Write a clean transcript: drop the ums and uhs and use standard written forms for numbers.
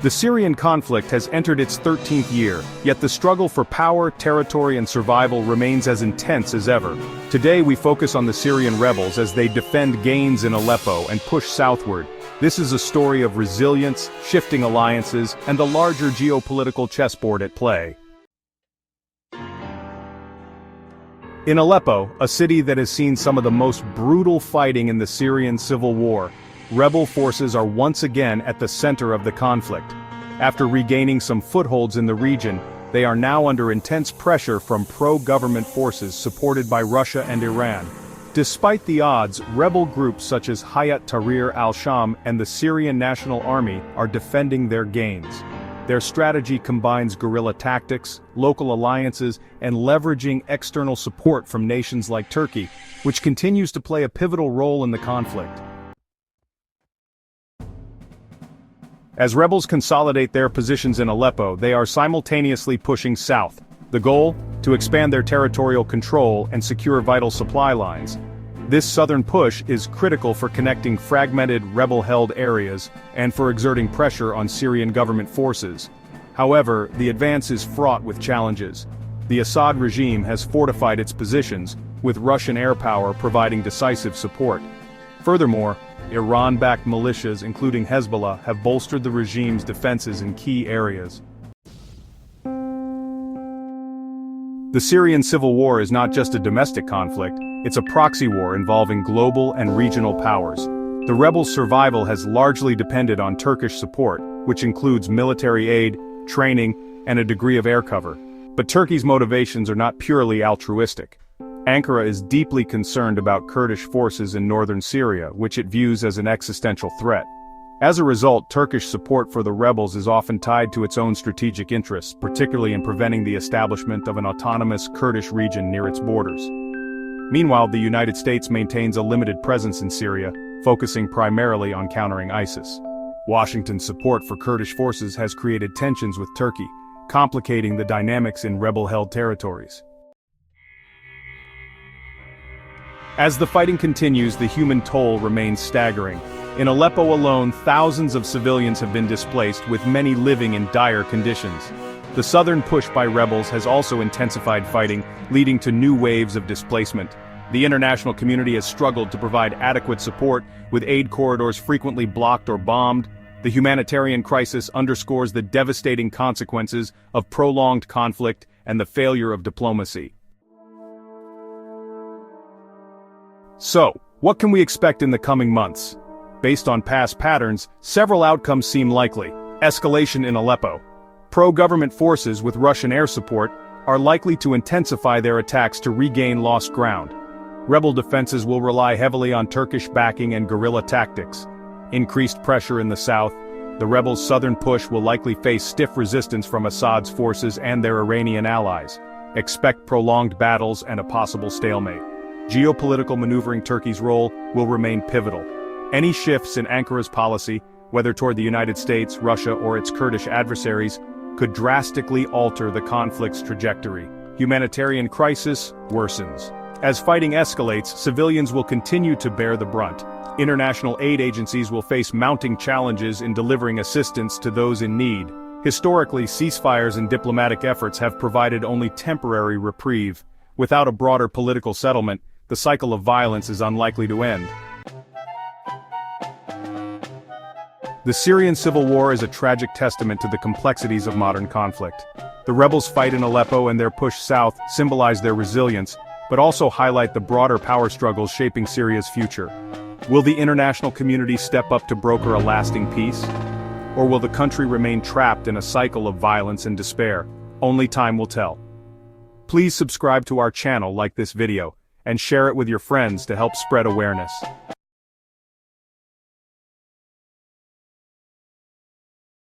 The Syrian conflict has entered its 13th year, yet the struggle for power, territory and survival remains as intense as ever. Today we focus on the Syrian rebels as they defend gains in Aleppo and push southward. This is a story of resilience, shifting alliances, and the larger geopolitical chessboard at play. In Aleppo, a city that has seen some of the most brutal fighting in the Syrian civil war, rebel forces are once again at the center of the conflict. After regaining some footholds in the region, they are now under intense pressure from pro-government forces supported by Russia and Iran. Despite the odds, rebel groups such as Hayat Tahrir al-Sham and the Syrian National Army are defending their gains. Their strategy combines guerrilla tactics, local alliances, and leveraging external support from nations like Turkey, which continues to play a pivotal role in the conflict. As rebels consolidate their positions in Aleppo, they are simultaneously pushing south. The goal? To expand their territorial control and secure vital supply lines. This southern push is critical for connecting fragmented, rebel-held areas and for exerting pressure on Syrian government forces. However, the advance is fraught with challenges. The Assad regime has fortified its positions, with Russian air power providing decisive support. Furthermore, Iran-backed militias including Hezbollah have bolstered the regime's defenses in key areas. The Syrian civil war is not just a domestic conflict, it's a proxy war involving global and regional powers. The rebels' survival has largely depended on Turkish support, which includes military aid, training, and a degree of air cover. But Turkey's motivations are not purely altruistic. Ankara is deeply concerned about Kurdish forces in northern Syria, which it views as an existential threat. As a result, Turkish support for the rebels is often tied to its own strategic interests, particularly in preventing the establishment of an autonomous Kurdish region near its borders. Meanwhile, the United States maintains a limited presence in Syria, focusing primarily on countering ISIS. Washington's support for Kurdish forces has created tensions with Turkey, complicating the dynamics in rebel-held territories. As the fighting continues, the human toll remains staggering. In Aleppo alone, thousands of civilians have been displaced, with many living in dire conditions. The southern push by rebels has also intensified fighting, leading to new waves of displacement. The international community has struggled to provide adequate support, with aid corridors frequently blocked or bombed. The humanitarian crisis underscores the devastating consequences of prolonged conflict and the failure of diplomacy. So, what can we expect in the coming months? Based on past patterns, several outcomes seem likely. Escalation in Aleppo. Pro-government forces with Russian air support are likely to intensify their attacks to regain lost ground. Rebel defenses will rely heavily on Turkish backing and guerrilla tactics. Increased pressure in the south. The rebels' southern push will likely face stiff resistance from Assad's forces and their Iranian allies. Expect prolonged battles and a possible stalemate. Geopolitical maneuvering. Turkey's role will remain pivotal. Any shifts in Ankara's policy, whether toward the United States, Russia, or its Kurdish adversaries, could drastically alter the conflict's trajectory. Humanitarian crisis worsens. As fighting escalates, civilians will continue to bear the brunt. International aid agencies will face mounting challenges in delivering assistance to those in need. Historically, ceasefires and diplomatic efforts have provided only temporary reprieve. Without a broader political settlement, the cycle of violence is unlikely to end. The Syrian civil war is a tragic testament to the complexities of modern conflict. The rebels' fight in Aleppo and their push south symbolize their resilience, but also highlight the broader power struggles shaping Syria's future. Will the international community step up to broker a lasting peace? Or will the country remain trapped in a cycle of violence and despair? Only time will tell. Please subscribe to our channel, like this video, and share it with your friends to help spread awareness.